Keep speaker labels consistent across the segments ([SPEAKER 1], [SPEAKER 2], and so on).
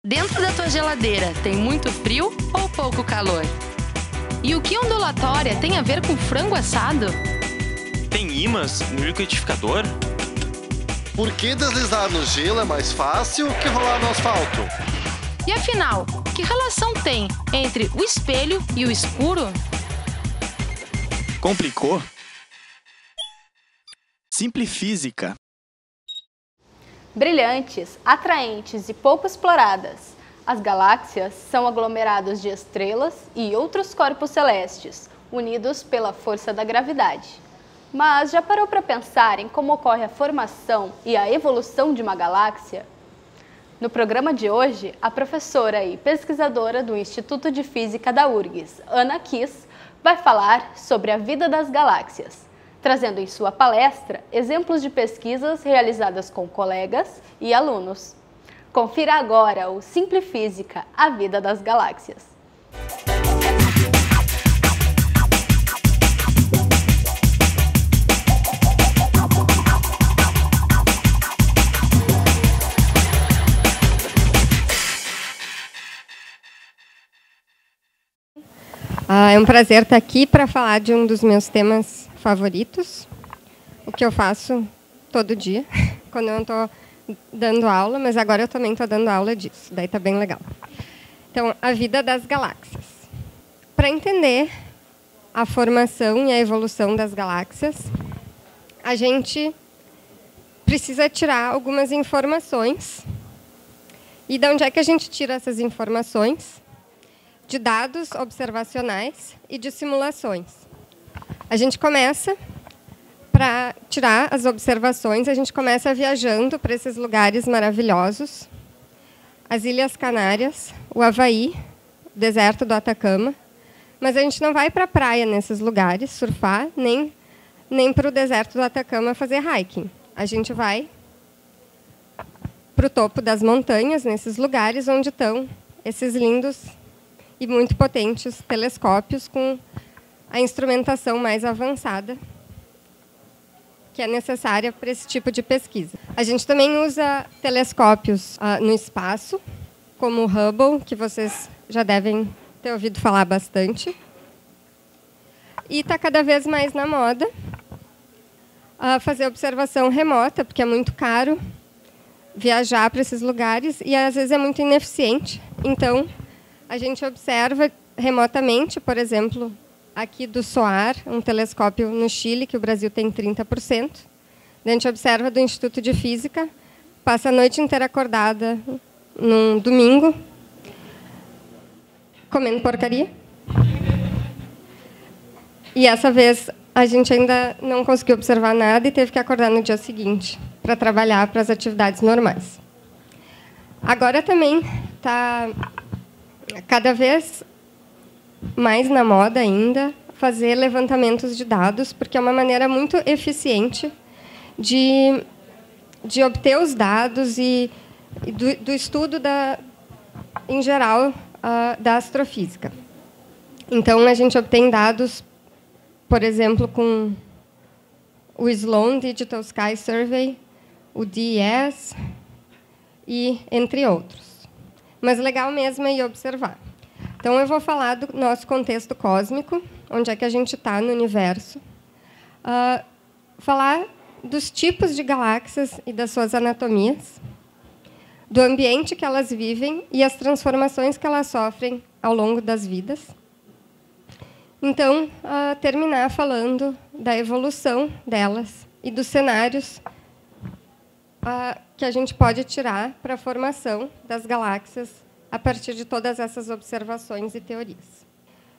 [SPEAKER 1] Dentro da tua geladeira tem muito frio ou pouco calor? E o que ondulatória tem a ver com frango assado?
[SPEAKER 2] Tem ímãs no liquidificador?
[SPEAKER 3] Por que deslizar no gelo é mais fácil que rolar no asfalto?
[SPEAKER 1] E afinal, que relação tem entre o espelho e o escuro?
[SPEAKER 2] Complicou? Simplifísica.
[SPEAKER 4] Brilhantes, atraentes e pouco exploradas, as galáxias são aglomerados de estrelas e outros corpos celestes, unidos pela força da gravidade. Mas já parou para pensar em como ocorre a formação e a evolução de uma galáxia? No programa de hoje, a professora e pesquisadora do Instituto de Física da URGS, Ana Kiss, vai falar sobre a vida das galáxias, trazendo em sua palestra exemplos de pesquisas realizadas com colegas e alunos. Confira agora o Simplifísica, a vida das galáxias.
[SPEAKER 5] É um prazer estar aqui para falar de um dos meus temas favoritos, o que eu faço todo dia, quando eu não estou dando aula, mas agora eu também estou dando aula disso, daí está bem legal. Então, a vida das galáxias. Para entender a formação e a evolução das galáxias, a gente precisa tirar algumas informações. E de onde é que a gente tira essas informações? De dados observacionais e de simulações. A gente começa, para tirar as observações, a gente começa viajando para esses lugares maravilhosos, as Ilhas Canárias, o Havaí, o deserto do Atacama, mas a gente não vai para a praia nesses lugares surfar, nem para o deserto do Atacama fazer hiking. A gente vai para o topo das montanhas, nesses lugares onde estão esses lindos e muito potentes telescópios com a instrumentação mais avançada que é necessária para esse tipo de pesquisa. A gente também usa telescópios no espaço, como o Hubble, que vocês já devem ter ouvido falar bastante. E está cada vez mais na moda fazer observação remota, porque é muito caro viajar para esses lugares e, às vezes, é muito ineficiente. Então, a gente observa remotamente, por exemplo, aqui do SOAR, um telescópio no Chile, que o Brasil tem 30%. A gente observa do Instituto de Física, passa a noite inteira acordada num domingo, comendo porcaria. E essa vez a gente ainda não conseguiu observar nada e teve que acordar no dia seguinte para trabalhar para as atividades normais. Agora também está cada vez mais na moda ainda fazer levantamentos de dados, porque é uma maneira muito eficiente de obter os dados e do estudo em geral da astrofísica. Então, a gente obtém dados, por exemplo, com o Sloan Digital Sky Survey, o DES, e entre outros. Mas legal mesmo é ir observar. Então, eu vou falar do nosso contexto cósmico, onde é que a gente está no universo. Falar dos tipos de galáxias e das suas anatomias, do ambiente que elas vivem e as transformações que elas sofrem ao longo das vidas. Então, terminar falando da evolução delas e dos cenários que a gente pode tirar para a formação das galáxias a partir de todas essas observações e teorias.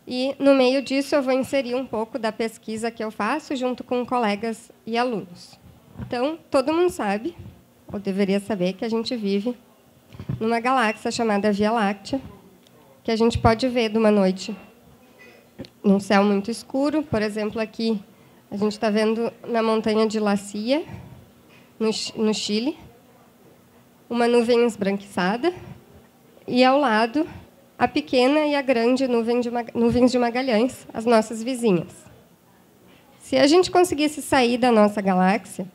[SPEAKER 5] E, no meio disso, eu vou inserir um pouco da pesquisa que eu faço junto com colegas e alunos. Então, todo mundo sabe, ou deveria saber, que a gente vive numa galáxia chamada Via Láctea, que a gente pode ver de uma noite num céu muito escuro. Por exemplo, aqui a gente está vendo na montanha de La Silla, no Chile, uma nuvem esbranquiçada, e, ao lado, a pequena e a grande nuvens de Magalhães, as nossas vizinhas. Se a gente conseguisse sair da nossa galáxia,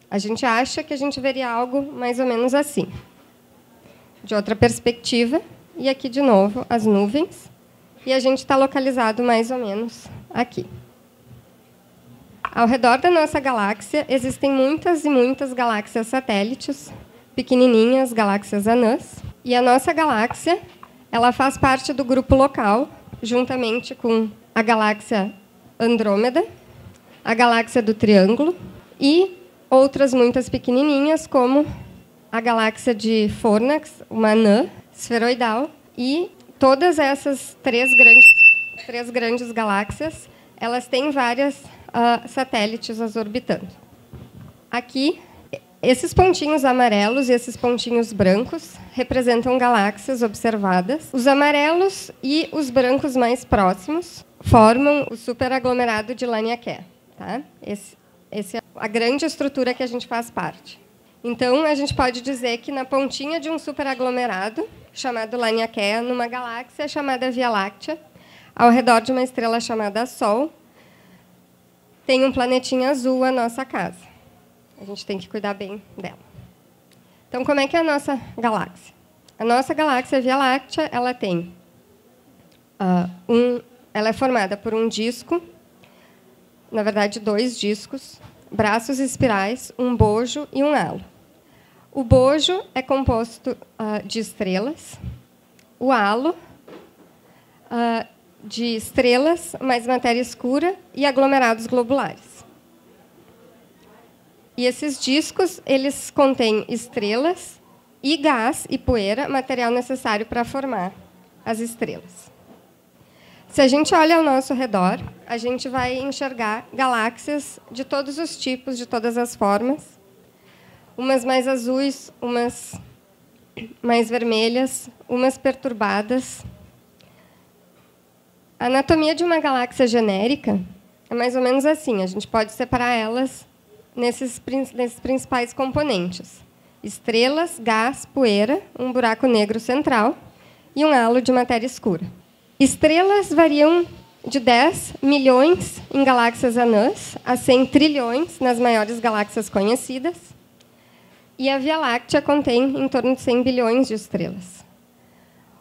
[SPEAKER 5] a gente acha que a gente veria algo mais ou menos assim. de outra perspectiva. E aqui, de novo, as nuvens. E a gente está localizado mais ou menos aqui. Ao redor da nossa galáxia, existem muitas e muitas galáxias satélites, pequenininhas, galáxias anãs. E a nossa galáxia, ela faz parte do grupo local, juntamente com a galáxia Andrômeda, a galáxia do Triângulo e outras muitas pequenininhas, como a galáxia de Fornax, uma anã esferoidal. E todas essas três grandes galáxias, elas têm várias satélites as orbitando. Aqui, esses pontinhos amarelos e esses pontinhos brancos representam galáxias observadas. Os amarelos e os brancos mais próximos formam o superaglomerado de Laniakea. Tá? Essa é a grande estrutura que a gente faz parte. Então, a gente pode dizer que na pontinha de um superaglomerado, chamado Laniakea, numa galáxia chamada Via Láctea, ao redor de uma estrela chamada Sol, tem um planetinha azul, a nossa casa. A gente tem que cuidar bem dela. Então, como é que é a nossa galáxia? A nossa galáxia Via Láctea, ela tem ela é formada por um disco, na verdade, 2 discos, braços espirais, um bojo e um halo. O bojo é composto de estrelas, o halo de estrelas mais matéria escura e aglomerados globulares. E esses discos, eles contêm estrelas e gás e poeira, material necessário para formar as estrelas. Se a gente olha ao nosso redor, a gente vai enxergar galáxias de todos os tipos, de todas as formas, umas mais azuis, umas mais vermelhas, umas perturbadas. A anatomia de uma galáxia genérica é mais ou menos assim. A gente pode separar elas nesses principais componentes: estrelas, gás, poeira, um buraco negro central e um halo de matéria escura. Estrelas variam de 10 milhões em galáxias anãs a 100 trilhões nas maiores galáxias conhecidas. E a Via Láctea contém em torno de 100 bilhões de estrelas.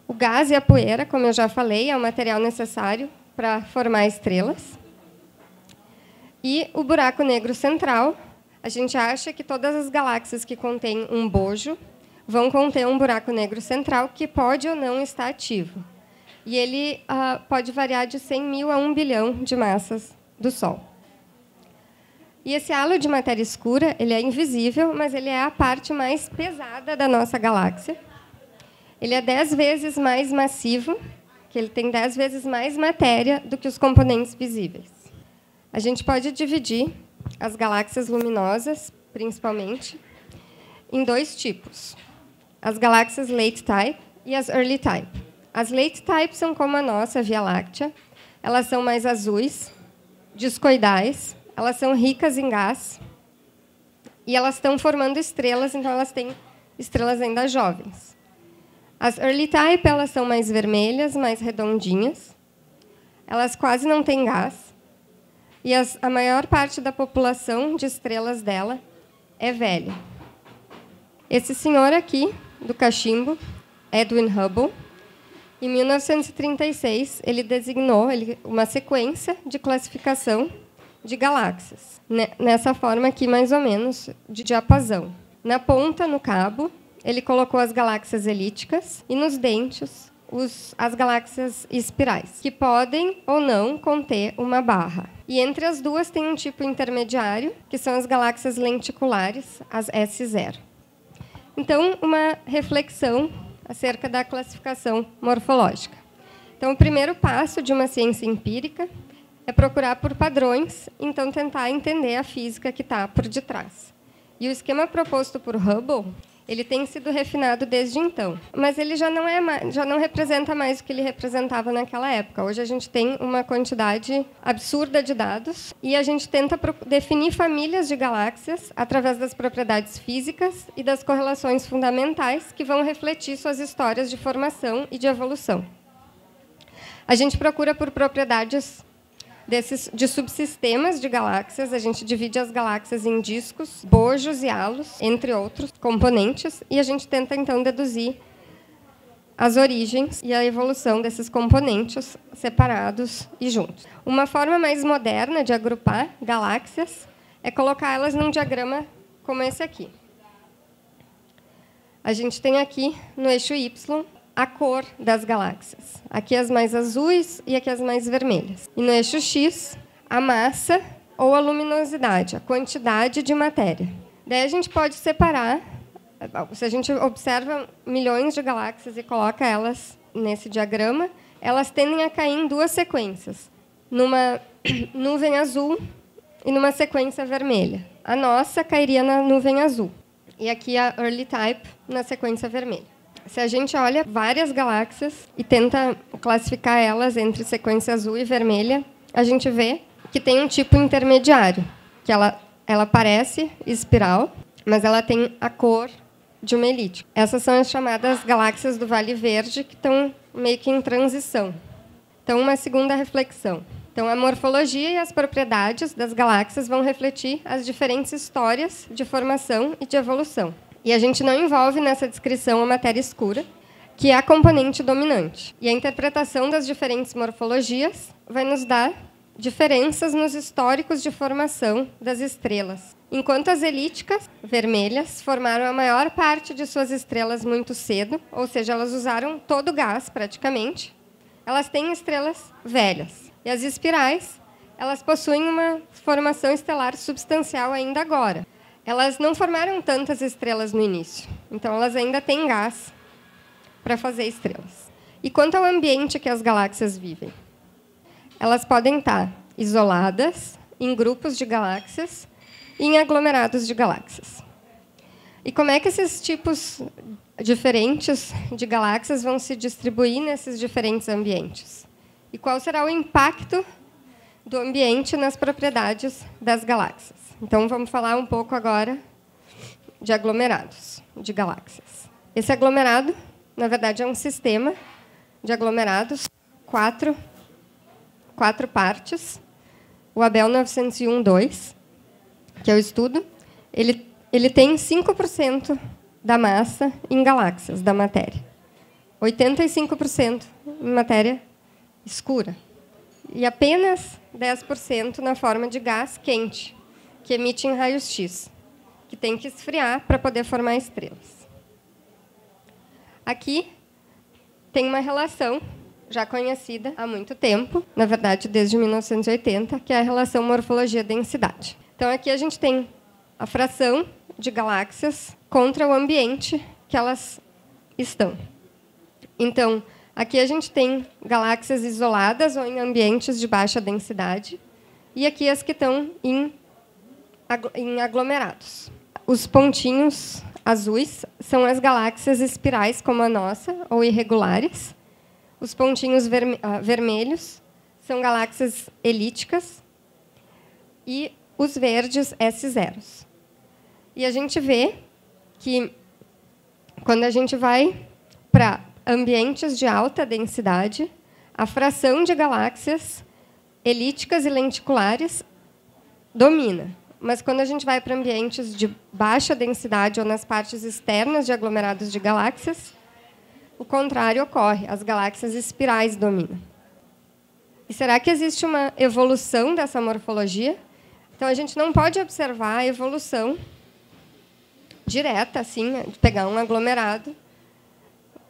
[SPEAKER 5] O gás e a poeira, como eu já falei, é o material necessário para formar estrelas. E o buraco negro central, a gente acha que todas as galáxias que contêm um bojo vão conter um buraco negro central que pode ou não estar ativo. E ele pode variar de 100 mil a 1 bilhão de massas do Sol. E esse halo de matéria escura, ele é invisível, mas ele é a parte mais pesada da nossa galáxia. Ele é 10 vezes mais massivo, que ele tem 10 vezes mais matéria do que os componentes visíveis. A gente pode dividir as galáxias luminosas, principalmente, em 2 tipos: as galáxias Late Type e as Early Type. As Late Type são como a nossa Via Láctea. Elas são mais azuis, discoidais, elas são ricas em gás e elas estão formando estrelas, então elas têm estrelas ainda jovens. As Early Type, elas são mais vermelhas, mais redondinhas. Elas quase não têm gás. E a maior parte da população de estrelas dela é velha. Esse senhor aqui, do cachimbo, Edwin Hubble, em 1936, ele designou uma sequência de classificação de galáxias, nessa forma aqui, mais ou menos, de diapasão. Na ponta, no cabo, ele colocou as galáxias elípticas e, nos dentes, as galáxias espirais, que podem ou não conter uma barra. E entre as duas tem um tipo intermediário, que são as galáxias lenticulares, as S0. Então, uma reflexão acerca da classificação morfológica. Então, o primeiro passo de uma ciência empírica é procurar por padrões, então tentar entender a física que está por detrás. E o esquema proposto por Hubble, ele tem sido refinado desde então, mas ele já não representa mais o que ele representava naquela época. Hoje a gente tem uma quantidade absurda de dados e a gente tenta definir famílias de galáxias através das propriedades físicas e das correlações fundamentais que vão refletir suas histórias de formação e de evolução. A gente procura por propriedades de subsistemas de galáxias. A gente divide as galáxias em discos, bojos e halos, entre outros componentes, e a gente tenta, então, deduzir as origens e a evolução desses componentes separados e juntos. Uma forma mais moderna de agrupar galáxias é colocar elas num diagrama como esse aqui. A gente tem aqui, no eixo Y, a cor das galáxias. Aqui as mais azuis e aqui as mais vermelhas. E no eixo X, a massa ou a luminosidade, a quantidade de matéria. Daí a gente pode separar, se a gente observa milhões de galáxias e coloca elas nesse diagrama, elas tendem a cair em duas sequências, numa nuvem azul e numa sequência vermelha. A nossa cairia na nuvem azul. E aqui a Early Type na sequência vermelha. Se a gente olha várias galáxias e tenta classificar elas entre sequência azul e vermelha, a gente vê que tem um tipo intermediário, que ela parece espiral, mas ela tem a cor de uma elíptica. Essas são as chamadas galáxias do Vale Verde, que estão meio que em transição. Então, uma segunda reflexão. Então, a morfologia e as propriedades das galáxias vão refletir as diferentes histórias de formação e de evolução. E a gente não envolve nessa descrição a matéria escura, que é a componente dominante. E a interpretação das diferentes morfologias vai nos dar diferenças nos históricos de formação das estrelas. Enquanto as elípticas, vermelhas, formaram a maior parte de suas estrelas muito cedo, ou seja, elas usaram todo o gás, praticamente, elas têm estrelas velhas. E as espirais, elas possuem uma formação estelar substancial ainda agora. Elas não formaram tantas estrelas no início, então elas ainda têm gás para fazer estrelas. E quanto ao ambiente que as galáxias vivem? Elas podem estar isoladas, em grupos de galáxias e em aglomerados de galáxias. E como é que esses tipos diferentes de galáxias vão se distribuir nesses diferentes ambientes? E qual será o impacto do ambiente nas propriedades das galáxias? Então, vamos falar um pouco agora de aglomerados de galáxias. Esse aglomerado, na verdade, é um sistema de aglomerados, quatro partes. O Abel 901-2, que é o estudo, ele tem 5% da massa em galáxias, da matéria. 85% em matéria escura. E apenas 10% na forma de gás quente, que emite em raios X, que tem que esfriar para poder formar estrelas. Aqui tem uma relação já conhecida há muito tempo, na verdade, desde 1980, que é a relação morfologia-densidade. Então, aqui a gente tem a fração de galáxias contra o ambiente que elas estão. Então, aqui a gente tem galáxias isoladas ou em ambientes de baixa densidade, e aqui as que estão em aglomerados. Os pontinhos azuis são as galáxias espirais, como a nossa, ou irregulares. Os pontinhos vermelhos são galáxias elípticas e os verdes S0s. E a gente vê que, quando a gente vai para ambientes de alta densidade, a fração de galáxias elípticas e lenticulares domina. Mas, quando a gente vai para ambientes de baixa densidade ou nas partes externas de aglomerados de galáxias, o contrário ocorre, as galáxias espirais dominam. E será que existe uma evolução dessa morfologia? Então, a gente não pode observar a evolução direta, assim, pegar um aglomerado,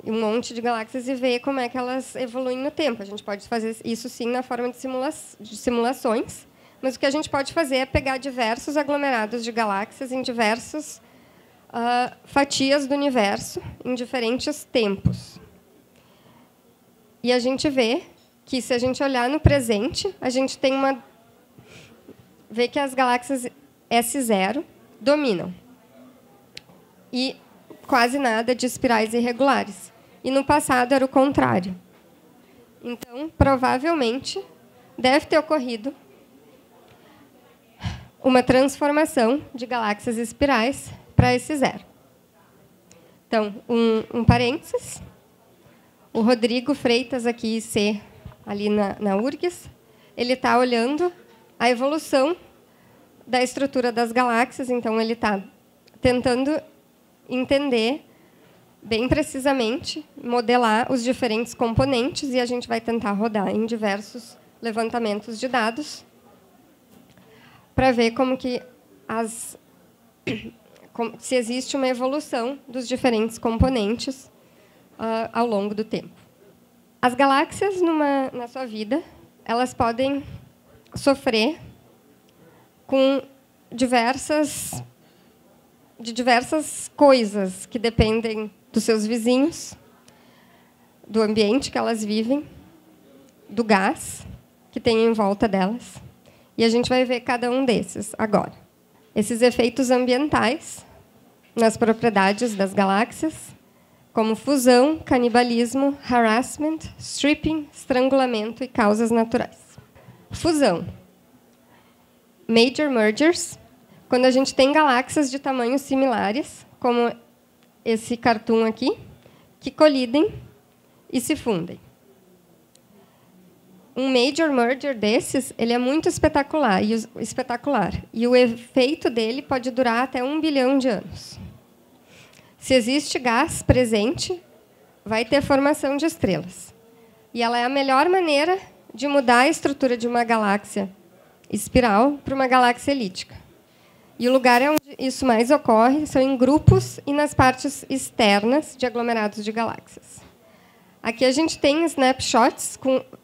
[SPEAKER 5] um monte de galáxias e ver como é que elas evoluem no tempo. A gente pode fazer isso, sim, na forma de simulações, mas o que a gente pode fazer é pegar diversos aglomerados de galáxias em diversos fatias do universo em diferentes tempos. E a gente vê que, se a gente olhar no presente, a gente vê que as galáxias S0 dominam. E quase nada de espirais irregulares. E no passado era o contrário. Então, provavelmente, deve ter ocorrido uma transformação de galáxias espirais para esse zero. Então, um parênteses. O Rodrigo Freitas, aqui, IC, ali na URGS, ele está olhando a evolução da estrutura das galáxias. Então, ele está tentando entender bem precisamente, modelar os diferentes componentes e a gente vai tentar rodar em diversos levantamentos de dados para ver se existe uma evolução dos diferentes componentes ao longo do tempo. As galáxias, na sua vida, elas podem sofrer com diversas coisas que dependem dos seus vizinhos, do ambiente que elas vivem, do gás que tem em volta delas. E a gente vai ver cada um desses agora. Esses efeitos ambientais nas propriedades das galáxias, como fusão, canibalismo, harassment, stripping, estrangulamento e causas naturais. Fusão. Major mergers, quando a gente tem galáxias de tamanhos similares, como esse cartoon aqui, que colidem e se fundem. Um major merger desses, ele é muito espetacular, e o efeito dele pode durar até 1 bilhão de anos. Se existe gás presente, vai ter formação de estrelas. E ela é a melhor maneira de mudar a estrutura de uma galáxia espiral para uma galáxia elíptica. E o lugar onde isso mais ocorre são em grupos e nas partes externas de aglomerados de galáxias. Aqui a gente tem snapshots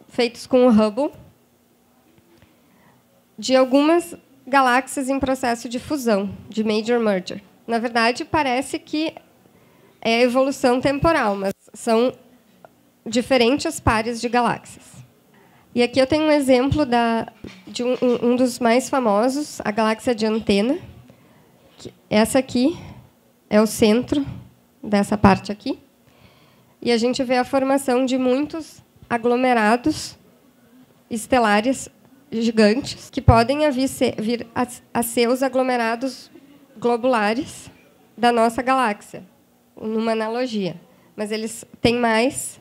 [SPEAKER 5] feitos com o Hubble de algumas galáxias em processo de fusão, de major merger. Na verdade, parece que é evolução temporal, mas são diferentes pares de galáxias. E aqui eu tenho um exemplo de um dos mais famosos, a galáxia de Antena. Essa aqui é o centro dessa parte aqui. E a gente vê a formação de muitos aglomerados estelares gigantes, que podem vir a ser os aglomerados globulares da nossa galáxia, numa analogia. Mas eles têm mais...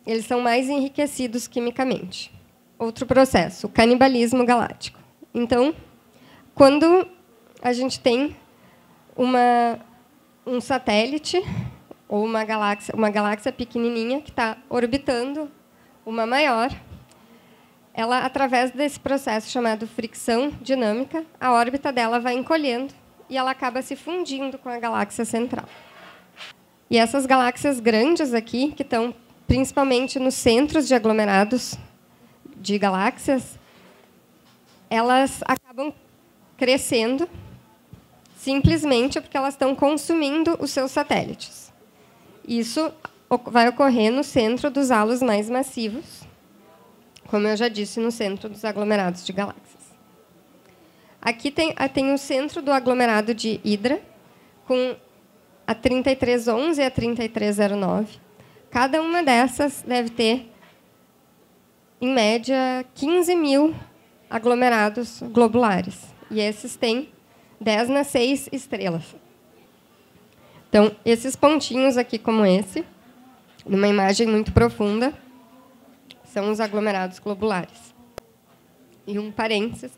[SPEAKER 5] eles são mais enriquecidos quimicamente. Outro processo, o canibalismo galáctico. Então, quando a gente tem um satélite ou uma galáxia pequenininha que está orbitando uma maior, ela, através desse processo chamado fricção dinâmica, a órbita dela vai encolhendo e ela acaba se fundindo com a galáxia central. E essas galáxias grandes aqui, que estão principalmente nos centros de aglomerados de galáxias, elas acabam crescendo simplesmente porque elas estão consumindo os seus satélites. Isso vai ocorrer no centro dos halos mais massivos, como eu já disse, no centro dos aglomerados de galáxias. Aqui tem o centro do aglomerado de Hydra, com a 3311 e a 3309. Cada uma dessas deve ter, em média, 15 mil aglomerados globulares. E esses têm 10 nas 6 estrelas. Então, esses pontinhos aqui, como esse, numa imagem muito profunda, são os aglomerados globulares. E um parênteses.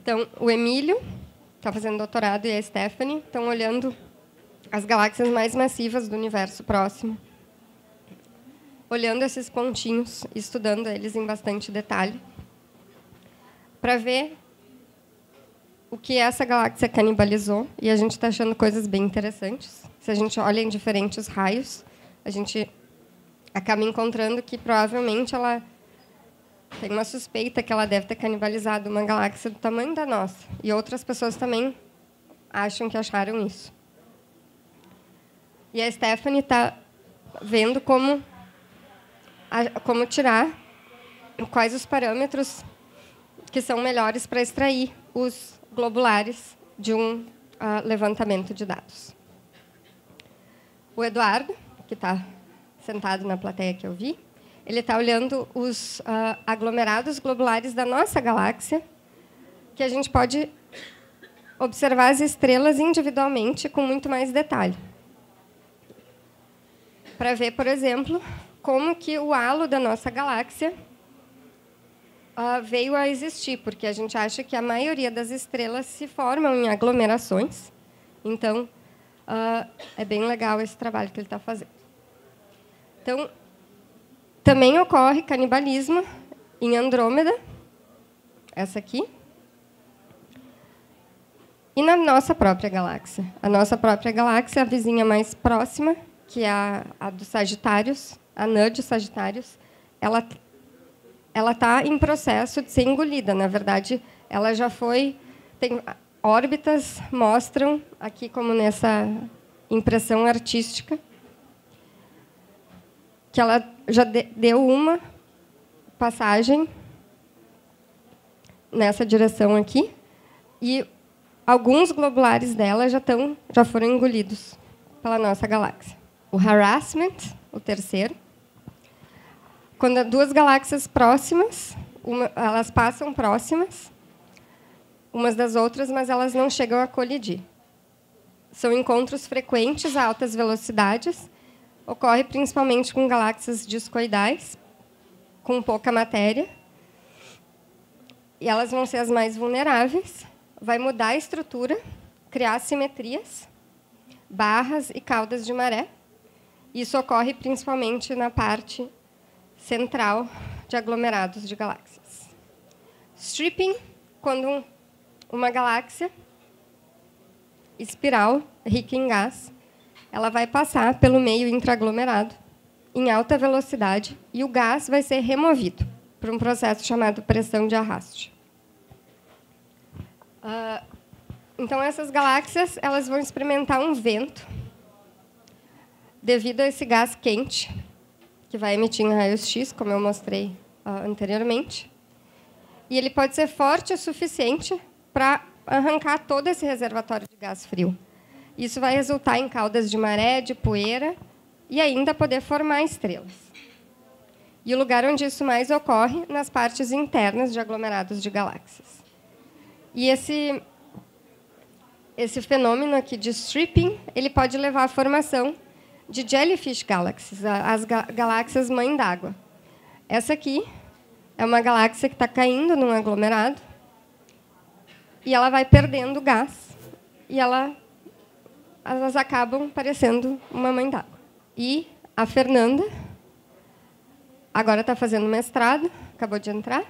[SPEAKER 5] Então, o Emílio está fazendo doutorado e a Stephanie estão olhando as galáxias mais massivas do universo próximo, olhando esses pontinhos, estudando eles em bastante detalhe, para ver o que essa galáxia canibalizou, e a gente está achando coisas bem interessantes. Se a gente olha em diferentes raios, a gente acaba encontrando que, provavelmente, ela tem uma suspeita que ela deve ter canibalizado uma galáxia do tamanho da nossa. E outras pessoas também acham que acharam isso. E a Stephanie está vendo como tirar, quais os parâmetros que são melhores para extrair os globulares de um levantamento de dados. O Eduardo, que está sentado na plateia que eu vi, ele está olhando os aglomerados globulares da nossa galáxia, que a gente pode observar as estrelas individualmente com muito mais detalhe. Para ver, por exemplo, como que o halo da nossa galáxia veio a existir, porque a gente acha que a maioria das estrelas se formam em aglomerações. Então, É bem legal esse trabalho que ele está fazendo. Então, também ocorre canibalismo em Andrômeda, essa aqui, e na nossa própria galáxia. A nossa própria galáxia, a vizinha mais próxima, que é a do Sagitários, a anã de Sagitários, ela está em processo de ser engolida. Na verdade, ela já foi... órbitas mostram, aqui como nessa impressão artística, que ela já deu uma passagem nessa direção aqui, e alguns globulares dela já foram engolidos pela nossa galáxia. O Harassment, o terceiro, quando duas galáxias próximas, elas passam próximas umas das outras, mas elas não chegam a colidir. São encontros frequentes a altas velocidades, ocorre principalmente com galáxias discoidais, com pouca matéria, e elas vão ser as mais vulneráveis. Vai mudar a estrutura, criar simetrias, barras e caudas de maré. Isso ocorre principalmente na parte central de aglomerados de galáxias. Stripping, quando uma galáxia espiral, rica em gás, ela vai passar pelo meio intraaglomerado em alta velocidade e o gás vai ser removido por um processo chamado pressão de arraste. Então, essas galáxias elas vão experimentar um vento devido a esse gás quente, que vai emitir em raios X, como eu mostrei anteriormente. E ele pode ser forte o suficiente para arrancar todo esse reservatório de gás frio. Isso vai resultar em caudas de maré, de poeira, e ainda poder formar estrelas. E o lugar onde isso mais ocorre, nas partes internas de aglomerados de galáxias. E esse fenômeno aqui de stripping, ele pode levar à formação de jellyfish galaxies, as galáxias mãe d'água. Essa aqui é uma galáxia que está caindo num aglomerado e ela vai perdendo gás e elas acabam parecendo uma mãe d'água. E a Fernanda agora está fazendo mestrado, acabou de entrar.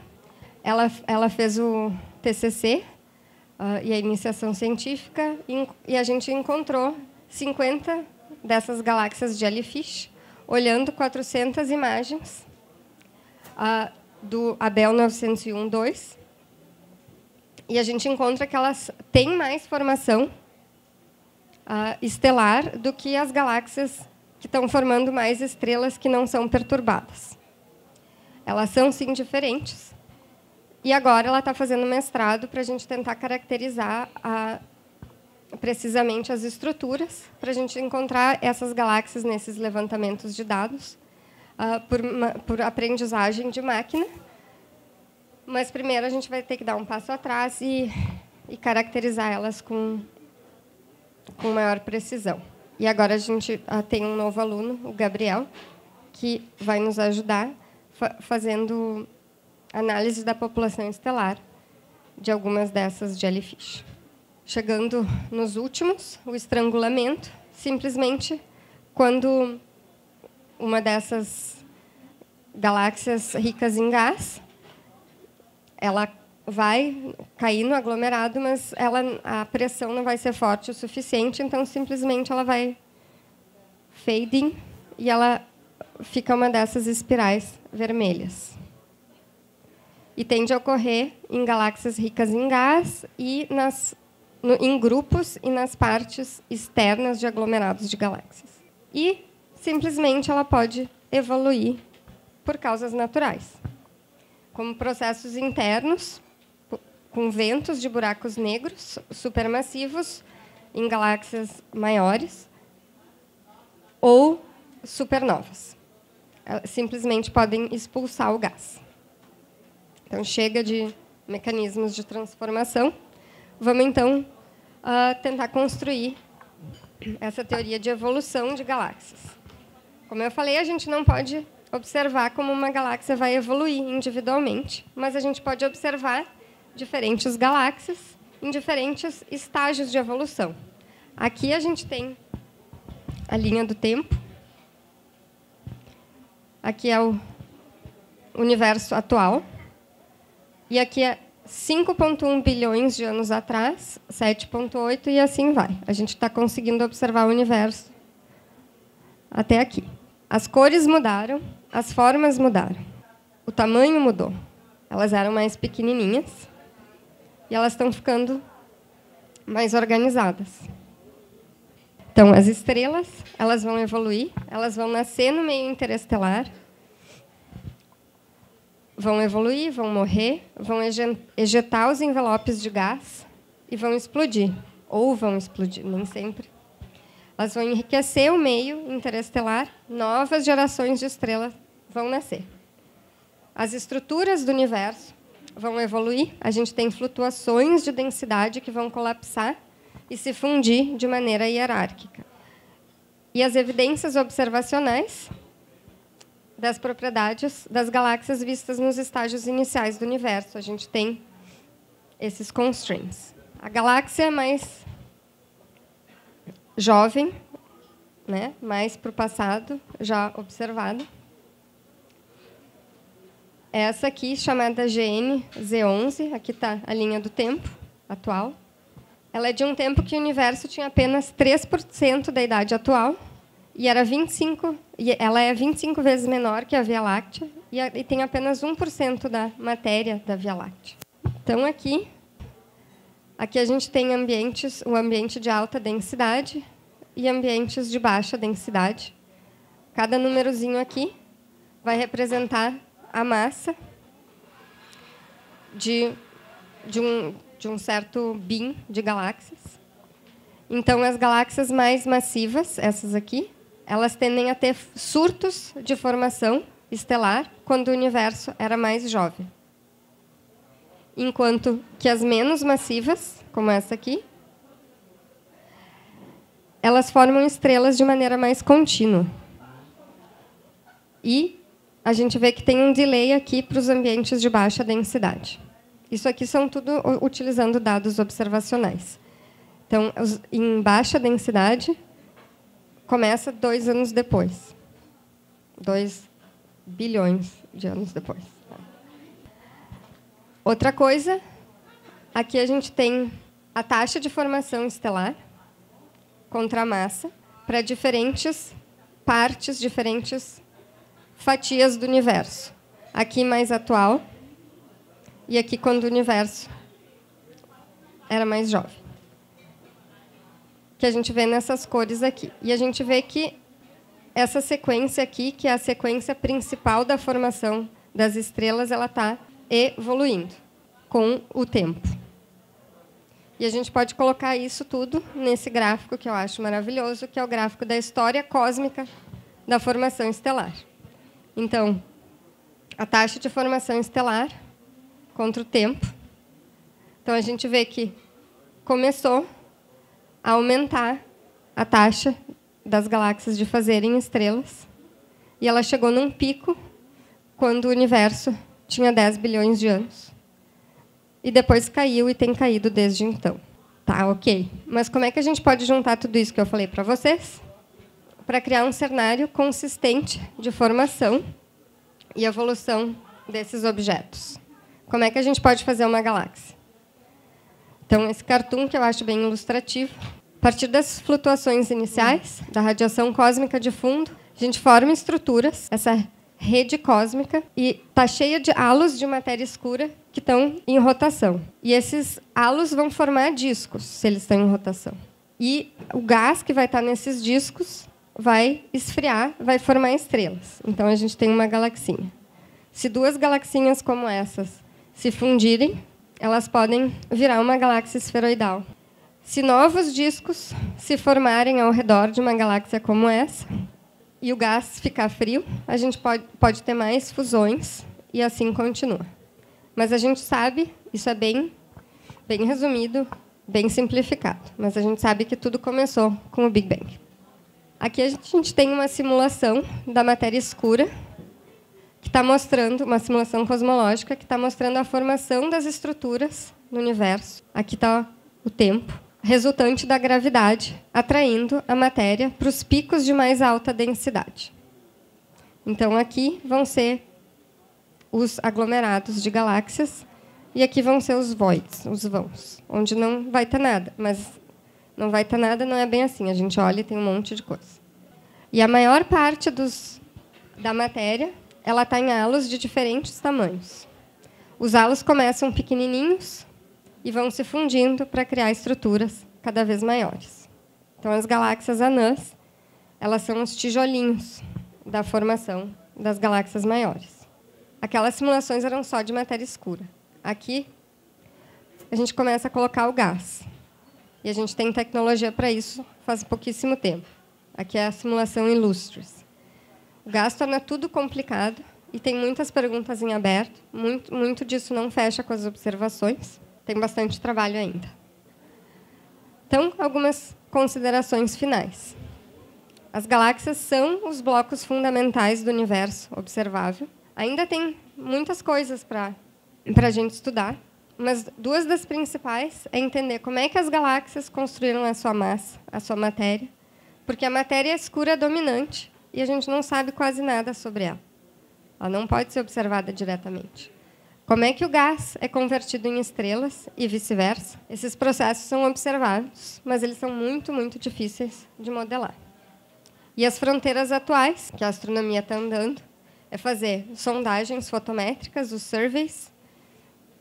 [SPEAKER 5] Ela fez o TCC e a iniciação científica, e a gente encontrou 50 dessas galáxias jellyfish, olhando 400 imagens do Abell 901-2, e a gente encontra que elas têm mais formação estelar do que as galáxias que estão formando mais estrelas que não são perturbadas. Elas são, sim, diferentes. E agora ela está fazendo mestrado para a gente tentar caracterizar precisamente as estruturas, para a gente encontrar essas galáxias nesses levantamentos de dados, por aprendizagem de máquina. Mas, primeiro, a gente vai ter que dar um passo atrás e caracterizar elas com maior precisão. E agora a gente tem um novo aluno, o Gabriel, que vai nos ajudar fazendo análise da população estelar de algumas dessas jellyfish. Chegando nos últimos, o estrangulamento, simplesmente quando uma dessas galáxias ricas em gás, ela vai cair no aglomerado, mas a pressão não vai ser forte o suficiente, então simplesmente ela vai fading e ela fica uma dessas espirais vermelhas. E tende a ocorrer em galáxias ricas em gás e em grupos e nas partes externas de aglomerados de galáxias. E, simplesmente, ela pode evoluir por causas naturais, como processos internos, com ventos de buracos negros supermassivos em galáxias maiores, ou supernovas. Simplesmente podem expulsar o gás. Então, chega de mecanismos de transformação. Vamos, então, tentar construir essa teoria de evolução de galáxias. Como eu falei, a gente não pode observar como uma galáxia vai evoluir individualmente, mas a gente pode observar diferentes galáxias em diferentes estágios de evolução. Aqui a gente tem a linha do tempo. Aqui é o universo atual. E aqui é 5,1 bilhões de anos atrás, 7,8, e assim vai. A gente está conseguindo observar o universo até aqui. As cores mudaram, as formas mudaram, o tamanho mudou. Elas eram mais pequenininhas e elas estão ficando mais organizadas. Então, as estrelas, elas vão evoluir, elas vão nascer no meio interestelar, vão evoluir, vão morrer, vão ejetar os envelopes de gás e vão explodir. Ou vão explodir, nem sempre. Elas vão enriquecer o meio interestelar, novas gerações de estrelas vão nascer. As estruturas do universo vão evoluir, a gente tem flutuações de densidade que vão colapsar e se fundir de maneira hierárquica. E as evidências observacionais das propriedades das galáxias vistas nos estágios iniciais do universo. A gente tem esses constraints. A galáxia é mais jovem, né? Mais para o passado, já observada. Essa aqui, chamada GN-Z11, aqui está a linha do tempo atual. Ela é de um tempo que o universo tinha apenas 3% da idade atual, e ela é 25 vezes menor que a Via Láctea, e tem apenas 1% da matéria da Via Láctea. Então, aqui a gente tem o ambiente de alta densidade e ambientes de baixa densidade. Cada númerozinho aqui vai representar a massa de um certo bin de galáxias. Então, as galáxias mais massivas, essas aqui, elas tendem a ter surtos de formação estelar quando o universo era mais jovem. Enquanto que as menos massivas, como essa aqui, elas formam estrelas de maneira mais contínua. E a gente vê que tem um delay aqui para os ambientes de baixa densidade. Isso aqui são tudo utilizando dados observacionais. Então, em baixa densidade, começa 2 anos depois. 2 bilhões de anos depois. Outra coisa, aqui a gente tem a taxa de formação estelar contra a massa para diferentes partes, diferentes fatias do universo. Aqui mais atual e aqui quando o universo era mais jovem. Que a gente vê nessas cores aqui. E a gente vê que essa sequência aqui, que é a sequência principal da formação das estrelas, ela está evoluindo com o tempo. E a gente pode colocar isso tudo nesse gráfico que eu acho maravilhoso, que é o gráfico da história cósmica da formação estelar. Então, a taxa de formação estelar contra o tempo. Então, a gente vê que começou a aumentar a taxa das galáxias de fazerem estrelas, e ela chegou num pico quando o universo tinha 10 bilhões de anos. E depois caiu e tem caído desde então. Tá, ok. Mas como é que a gente pode juntar tudo isso que eu falei para vocês para criar um cenário consistente de formação e evolução desses objetos? Como é que a gente pode fazer uma galáxia? Então, esse cartoon, que eu acho bem ilustrativo, a partir das flutuações iniciais, da radiação cósmica de fundo, a gente forma estruturas, essa rede cósmica, e está cheia de halos de matéria escura que estão em rotação. E esses halos vão formar discos, se eles estão em rotação. E o gás que vai estar nesses discos vai esfriar, vai formar estrelas. Então, a gente tem uma galaxinha. Se 2 galaxinhas como essas se fundirem, elas podem virar uma galáxia esferoidal. Se novos discos se formarem ao redor de uma galáxia como essa, e o gás ficar frio, a gente pode ter mais fusões, e assim continua. Mas a gente sabe, isso é bem resumido, bem simplificado, mas a gente sabe que tudo começou com o Big Bang. Aqui a gente tem uma simulação da matéria escura, que está mostrando, uma simulação cosmológica, que está mostrando a formação das estruturas no universo. Aqui está o tempo. resultante da gravidade, atraindo a matéria para os picos de mais alta densidade. Então, aqui vão ser os aglomerados de galáxias, e aqui vão ser os voids, os vãos, onde não vai ter nada. Mas não vai ter nada não é bem assim. A gente olha e tem um monte de coisa. E a maior parte da matéria ela está em halos de diferentes tamanhos. Os halos começam pequenininhos e vão se fundindo para criar estruturas cada vez maiores. Então, as galáxias anãs, elas são os tijolinhos da formação das galáxias maiores. Aquelas simulações eram só de matéria escura. Aqui, a gente começa a colocar o gás. E a gente tem tecnologia para isso faz pouquíssimo tempo. Aqui é a simulação Illustris. O gás torna tudo complicado e tem muitas perguntas em aberto. Muito disso não fecha com as observações. Tem bastante trabalho ainda. Então, algumas considerações finais. As galáxias são os blocos fundamentais do universo observável. Ainda tem muitas coisas para a gente estudar, mas duas das principais é entender como é que as galáxias construíram a sua massa, a sua matéria, porque a matéria escura é dominante e a gente não sabe quase nada sobre ela. Ela não pode ser observada diretamente. Como é que o gás é convertido em estrelas e vice-versa? Esses processos são observados, mas eles são muito, muito difíceis de modelar. E as fronteiras atuais, que a astronomia está andando, é fazer sondagens fotométricas, os surveys,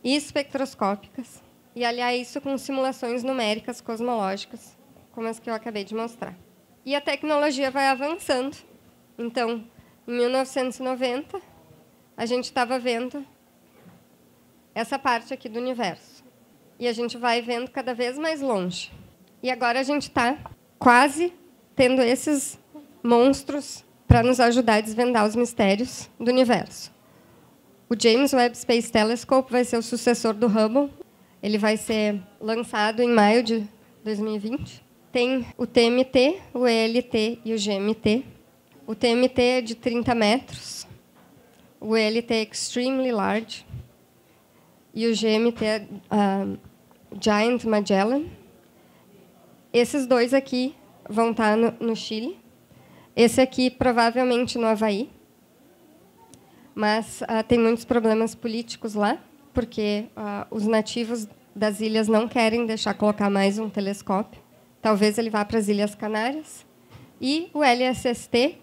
[SPEAKER 5] e espectroscópicas, e aliar isso com simulações numéricas cosmológicas, como as que eu acabei de mostrar. E a tecnologia vai avançando. Então, em 1990, a gente estava vendo essa parte aqui do universo. E a gente vai vendo cada vez mais longe. E agora a gente está quase tendo esses monstros para nos ajudar a desvendar os mistérios do universo. O James Webb Space Telescope vai ser o sucessor do Hubble. Ele vai ser lançado em maio de 2020. Tem o TMT, o ELT e o GMT. O TMT é de 30 metros. O ELT é Extremely Large. E o GMT é Giant Magellan. Esses dois aqui vão estar no Chile. Esse aqui, provavelmente, no Havaí. Mas tem muitos problemas políticos lá, porque os nativos das ilhas não querem deixar colocar mais um telescópio. Talvez ele vá para as Ilhas Canárias. E o LSST,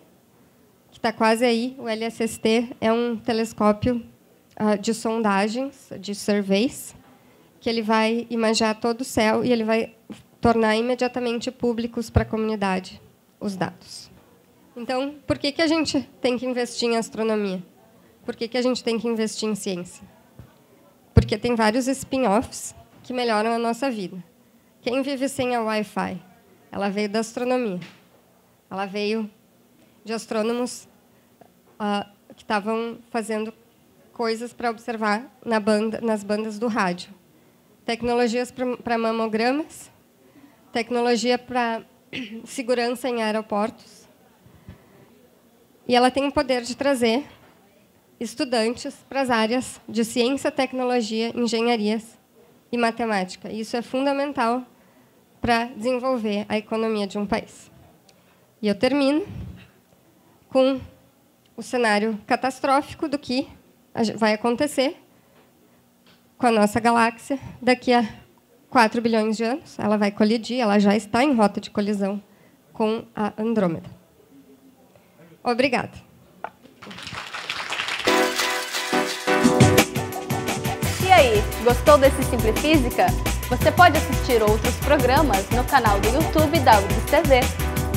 [SPEAKER 5] que está quase aí, o LSST é um telescópio de sondagens, de surveys, que ele vai imaginar todo o céu e ele vai tornar imediatamente públicos para a comunidade os dados. Então, por que a gente tem que investir em astronomia? Por que a gente tem que investir em ciência? Porque tem vários spin-offs que melhoram a nossa vida. Quem vive sem a Wi-Fi? Ela veio da astronomia. Ela veio de astrônomos que estavam fazendo coisas para observar nas bandas do rádio. Tecnologias para mamogramas, tecnologia para segurança em aeroportos. E ela tem o poder de trazer estudantes para as áreas de ciência, tecnologia, engenharias e matemática. Isso é fundamental para desenvolver a economia de um país. E eu termino com o cenário catastrófico do que vai acontecer com a nossa galáxia daqui a 4 bilhões de anos. Ela vai colidir, ela já está em rota de colisão com a Andrômeda. Obrigada.
[SPEAKER 4] E aí, gostou desse Simple Física? Você pode assistir outros programas no canal do YouTube da URGS TV.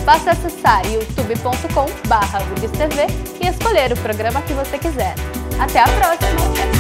[SPEAKER 4] Basta acessar youtube.com/URGS TV e escolher o programa que você quiser. Até a próxima!